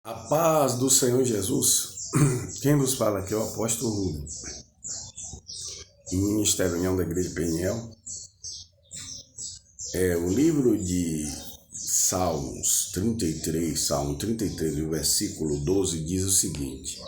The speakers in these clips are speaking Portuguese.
A paz do Senhor Jesus. Quem vos fala aqui é o apóstolo Rubem, em Ministério União da Igreja de Peniel. O livro de Salmos 33, Salmo 33, o versículo 12, diz o seguinte: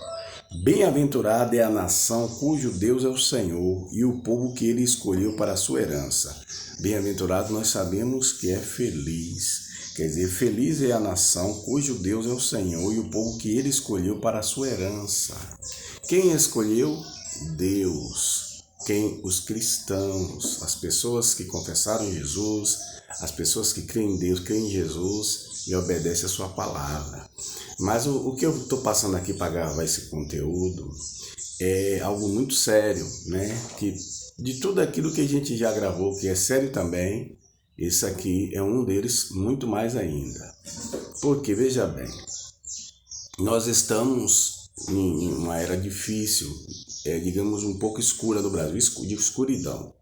Bem-aventurada é a nação cujo Deus é o Senhor e o povo que ele escolheu para a sua herança. Bem-aventurado nós sabemos que é feliz. Quer dizer, feliz é a nação cujo Deus é o Senhor e o povo que ele escolheu para a sua herança. Quem escolheu? Deus. Quem? Os cristãos, as pessoas que confessaram Jesus, as pessoas que creem em Deus, creem em Jesus e obedecem a sua palavra. Mas o que eu estou passando aqui para gravar esse conteúdo é algo muito sério, né? Que de tudo aquilo que a gente já gravou, que é sério também, esse aqui é um deles, muito mais ainda. Porque, veja bem, nós estamos em uma era difícil, digamos um pouco escura do Brasil, de escuridão.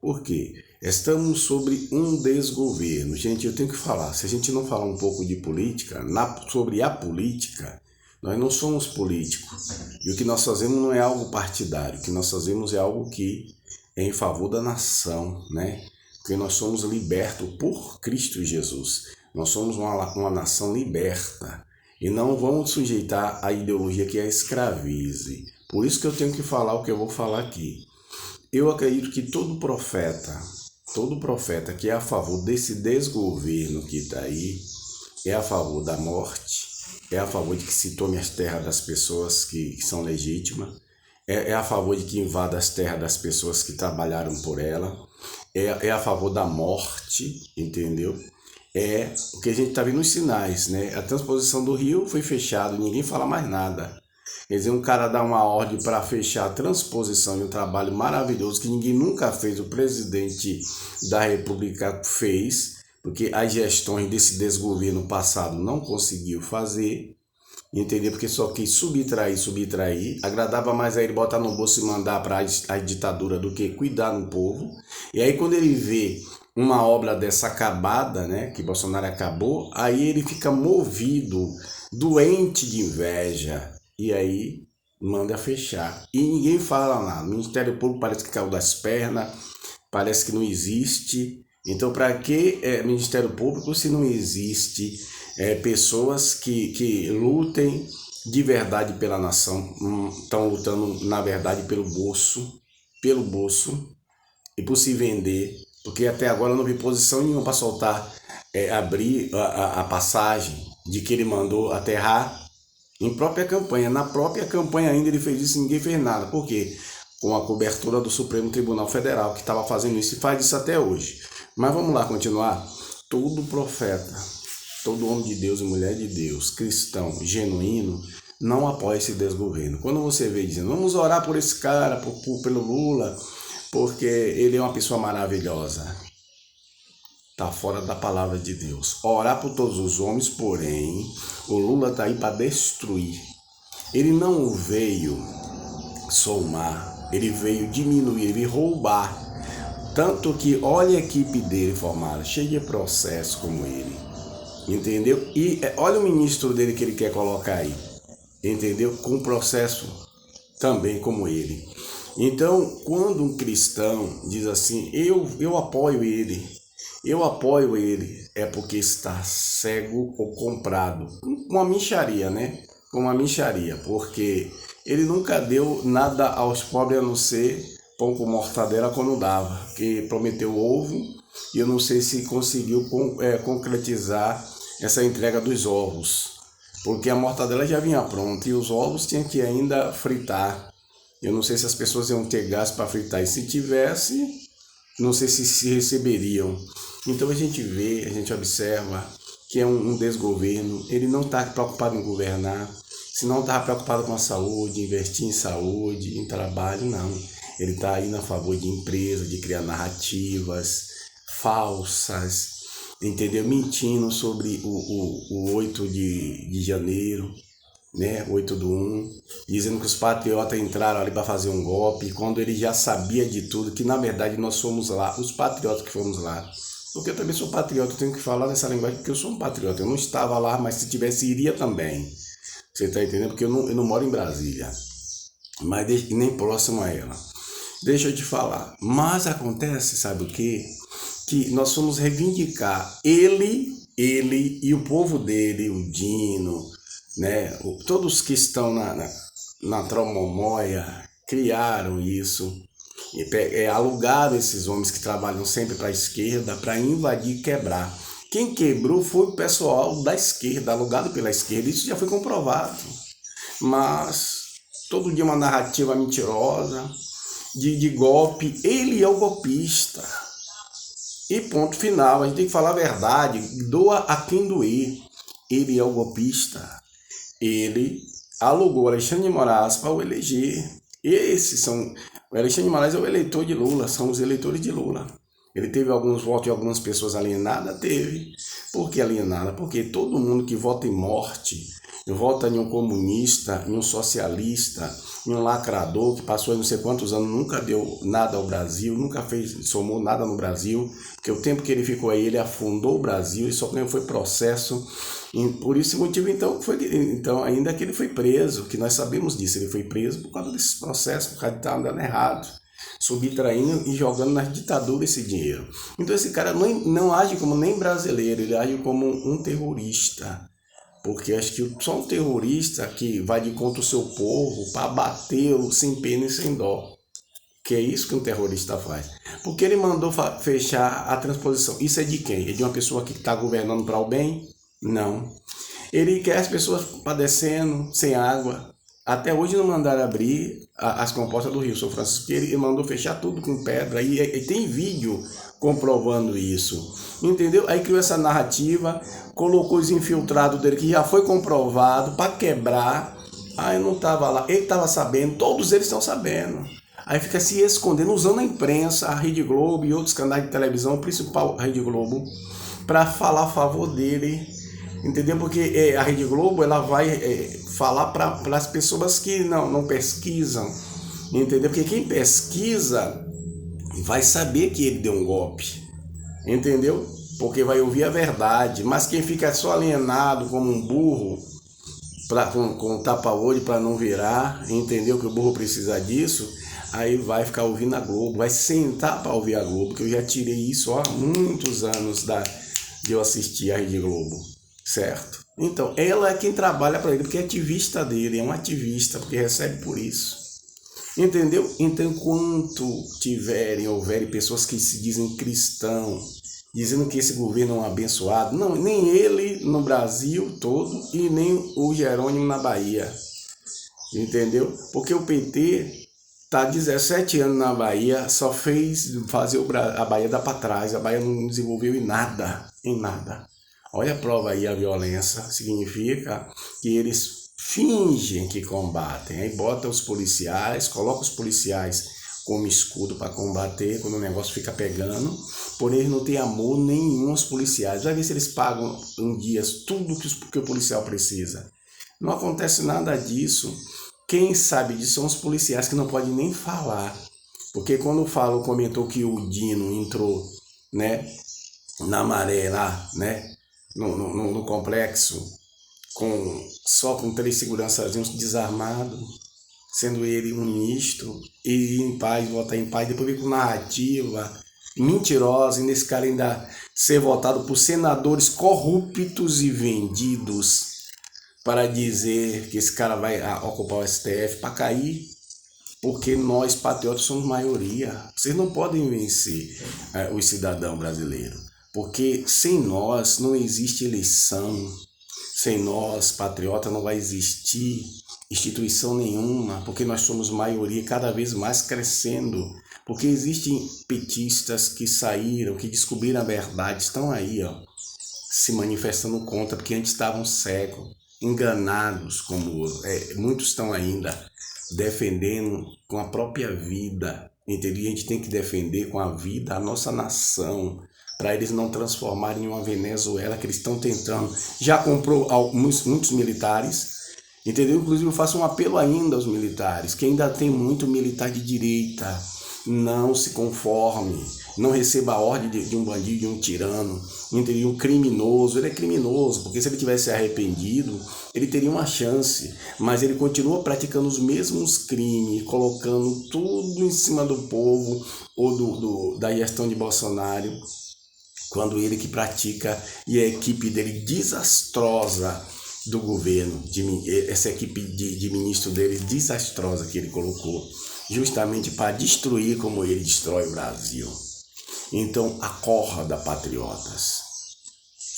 Por quê? Estamos sobre um desgoverno. Gente, eu tenho que falar, se a gente não falar um pouco de política, sobre a política, nós não somos políticos. E o que nós fazemos não é algo partidário, o que nós fazemos é algo que é em favor da nação, né? Porque nós somos libertos por Cristo Jesus. Nós somos uma nação liberta e não vamos sujeitar a ideologia que a escravize. Por isso que eu tenho que falar o que eu vou falar aqui. Eu acredito que todo profeta que é a favor desse desgoverno que está aí, é a favor da morte, é a favor de que se tome as terras das pessoas que são legítimas, é a favor de que invada as terras das pessoas que trabalharam por ela, é a favor da morte, entendeu? É o que a gente está vendo nos sinais, né? A transposição do Rio foi fechada, ninguém fala mais nada. Quer dizer, um cara dá uma ordem para fechar a transposição de um trabalho maravilhoso que ninguém nunca fez, o presidente da República fez, porque as gestões desse desgoverno passado não conseguiu fazer, entendeu? Porque só quis subtrair, agradava mais a ele botar no bolso e mandar para a ditadura do que cuidar do povo. E aí quando ele vê uma obra dessa acabada, né, que Bolsonaro acabou, aí ele fica movido, doente de inveja, e aí manda fechar. E ninguém fala nada, o Ministério Público parece que caiu das pernas, parece que não existe. Então para que Ministério Público se não existe pessoas que lutem de verdade pela nação, estão lutando na verdade pelo bolso e por se vender, porque até agora eu não vi posição nenhuma para soltar, abrir a passagem de que ele mandou aterrar em própria campanha. Na própria campanha ainda ele fez isso e ninguém fez nada. Por quê? Com a cobertura do Supremo Tribunal Federal, que estava fazendo isso e faz isso até hoje. Mas vamos lá continuar. Todo profeta, todo homem de Deus e mulher de Deus, cristão, genuíno, não apoia esse desgoverno. Quando você vê dizendo, vamos orar por esse cara, pelo Lula, porque ele é uma pessoa maravilhosa, está fora da palavra de Deus. Orar por todos os homens, porém, o Lula está aí para destruir. Ele não veio somar, ele veio diminuir, ele veio roubar. Tanto que olha a equipe dele formada, cheia de processo como ele, entendeu? E olha o ministro dele que ele quer colocar aí, entendeu? Com processo também como ele. Então, quando um cristão diz assim, eu apoio ele, é porque está cego ou comprado. Uma mixaria, né? Uma mixaria, porque ele nunca deu nada aos pobres a não ser pão com mortadela quando dava, que prometeu ovo e eu não sei se conseguiu concretizar essa entrega dos ovos, porque a mortadela já vinha pronta e os ovos tinha que ainda fritar. Eu não sei se as pessoas iam ter gás para fritar, e se tivesse, não sei se receberiam. Então a gente vê, a gente observa que é um desgoverno. Ele não está preocupado em governar, se não estava preocupado com a saúde, investir em saúde, em trabalho, não. Ele está aí a favor de empresa, de criar narrativas falsas, entendeu? Mentindo sobre o 8 de janeiro, né? 8/1, dizendo que os patriotas entraram ali para fazer um golpe, quando ele já sabia de tudo, que na verdade nós fomos lá, os patriotas que fomos lá. Porque eu também sou patriota, eu tenho que falar nessa linguagem porque eu sou um patriota. Eu não estava lá, mas se tivesse, iria também. Você tá entendendo? Porque eu não moro em Brasília, mas nem próximo a ela. Deixa eu te falar. Mas acontece, sabe o quê? Que nós fomos reivindicar ele e o povo dele, o Dino, né? Todos que estão na Tromomóia criaram isso, alugaram esses homens que trabalham sempre para a esquerda para invadir e quebrar. Quem quebrou foi o pessoal da esquerda, alugado pela esquerda. Isso já foi comprovado. Mas todo dia uma narrativa mentirosa de golpe. Ele é o golpista. E ponto final. A gente tem que falar a verdade. Doa a quem doer. Ele é o golpista. Ele alugou Alexandre de Moraes para o eleger. O Alexandre de Moraes é o eleitor de Lula. São os eleitores de Lula. Ele teve alguns votos e algumas pessoas alienadas? Teve. Por que alienada? Porque todo mundo que vota em morte, vota em um comunista, em um socialista, em um lacrador que passou não sei quantos anos, nunca deu nada ao Brasil, nunca somou nada no Brasil, porque o tempo que ele ficou aí, ele afundou o Brasil e só ganhou foi processo. E por esse motivo, então, ainda que ele foi preso, que nós sabemos disso, ele foi preso por causa desses processos, por causa de estar andando errado, subtraindo e jogando na ditadura esse dinheiro. Então esse cara não age como nem brasileiro, ele age como um terrorista. Porque acho que só um terrorista que vai de contra o seu povo para batê-lo sem pena e sem dó. Que é isso que um terrorista faz. Porque ele mandou fechar a transposição. Isso é de quem? É de uma pessoa que está governando para o bem? Não. Ele quer as pessoas padecendo, sem água. Até hoje não mandaram abrir as compostas do Rio São Francisco, ele mandou fechar tudo com pedra, e tem vídeo comprovando isso, entendeu? Aí criou essa narrativa, colocou os infiltrados dele, que já foi comprovado, para quebrar. Aí não estava lá, ele estava sabendo, todos eles estão sabendo. Aí fica se escondendo, usando a imprensa, a Rede Globo e outros canais de televisão, o principal, a Rede Globo, para falar a favor dele. Entendeu? Porque a Rede Globo ela vai falar para as pessoas que não pesquisam. Entendeu? Porque quem pesquisa vai saber que ele deu um golpe. Entendeu? Porque vai ouvir a verdade. Mas quem fica só alienado como um burro, com tapa-olho para não virar, entendeu? Que o burro precisa disso, aí vai ficar ouvindo a Globo, vai sentar para ouvir a Globo, que eu já tirei isso há muitos anos de eu assistir a Rede Globo. Certo? Então, ela é quem trabalha para ele, porque é ativista dele, é um ativista, porque recebe por isso. Entendeu? Então, enquanto houverem pessoas que se dizem cristãos, dizendo que esse governo é um abençoado, não, nem ele no Brasil todo e nem o Jerônimo na Bahia. Entendeu? Porque o PT está 17 anos na Bahia, só fez fazer a Bahia dar para trás, a Bahia não desenvolveu em nada. Olha a prova aí, a violência significa que eles fingem que combatem, aí bota os policiais, coloca os policiais como escudo para combater quando o negócio fica pegando, porém eles não têm amor nenhum aos policiais. Vai ver se eles pagam em dias tudo que o policial precisa. Não acontece nada disso. Quem sabe disso são os policiais que não podem nem falar, porque quando comentou que o Dino entrou, né, na Maré lá, né, no complexo, só com 3 segurançazinhos desarmados, sendo ele um ministro, e ir em paz, votar em paz, depois vir com narrativa mentirosa, e nesse cara ainda ser votado por senadores corruptos e vendidos, para dizer que esse cara vai ocupar o STF, para cair, porque nós patriotas somos maioria. Vocês não podem vencer os cidadãos brasileiros. Porque sem nós não existe eleição, sem nós, patriota, não vai existir instituição nenhuma, porque nós somos maioria cada vez mais crescendo, porque existem petistas que saíram, que descobriram a verdade, estão aí, ó, se manifestando contra, porque antes estavam cegos, enganados, como muitos estão ainda defendendo com a própria vida, entendeu? E a gente tem que defender com a vida a nossa nação, para eles não transformarem em uma Venezuela que eles estão tentando. Já comprou muitos militares, entendeu? Inclusive eu faço um apelo ainda aos militares, que ainda tem muito militar de direita, não se conforme. não receba a ordem de um bandido, de um tirano, de um criminoso. Ele é criminoso, porque se ele tivesse arrependido, ele teria uma chance, mas ele continua praticando os mesmos crimes, colocando tudo em cima do povo ou da gestão de Bolsonaro, quando ele que pratica e a equipe dele desastrosa do governo, essa equipe de ministro dele desastrosa que ele colocou, justamente para destruir como ele destrói o Brasil. Então, acorda, patriotas.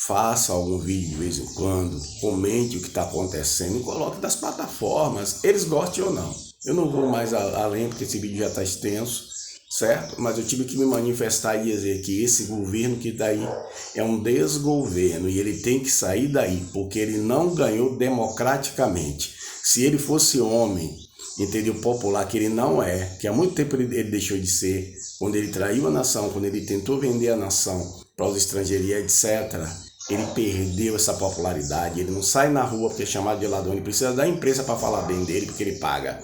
Faça algum vídeo de vez em quando, comente o que está acontecendo e coloque nas plataformas, eles gostem ou não. Eu não vou mais além, porque esse vídeo já está extenso, certo? Mas eu tive que me manifestar e dizer que esse governo que está aí é um desgoverno e ele tem que sair daí, porque ele não ganhou democraticamente. Se ele fosse homem, entendeu, popular, que ele não é, que há muito tempo ele deixou de ser, quando ele traiu a nação, quando ele tentou vender a nação para os estrangeiros, etc., ele perdeu essa popularidade, ele não sai na rua porque é chamado de ladrão, ele precisa da imprensa para falar bem dele, porque ele paga,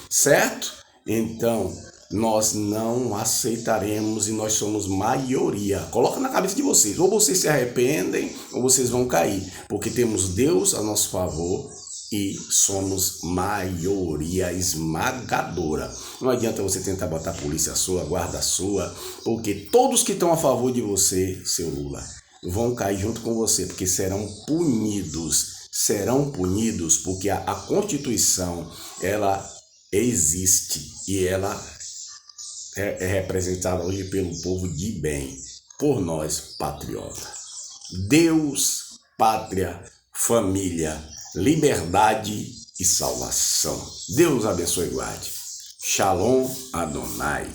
certo? Então, nós não aceitaremos e nós somos maioria. Coloca na cabeça de vocês, ou vocês se arrependem ou vocês vão cair, porque temos Deus a nosso favor e somos maioria esmagadora. Não adianta você tentar botar a polícia sua, a guarda sua, porque todos que estão a favor de você, seu Lula, vão cair junto com você, porque serão punidos, porque a Constituição, ela existe e ela é representada hoje pelo povo de bem, por nós, patriotas. Deus, pátria, família, liberdade e salvação. Deus abençoe e guarde. Shalom Adonai.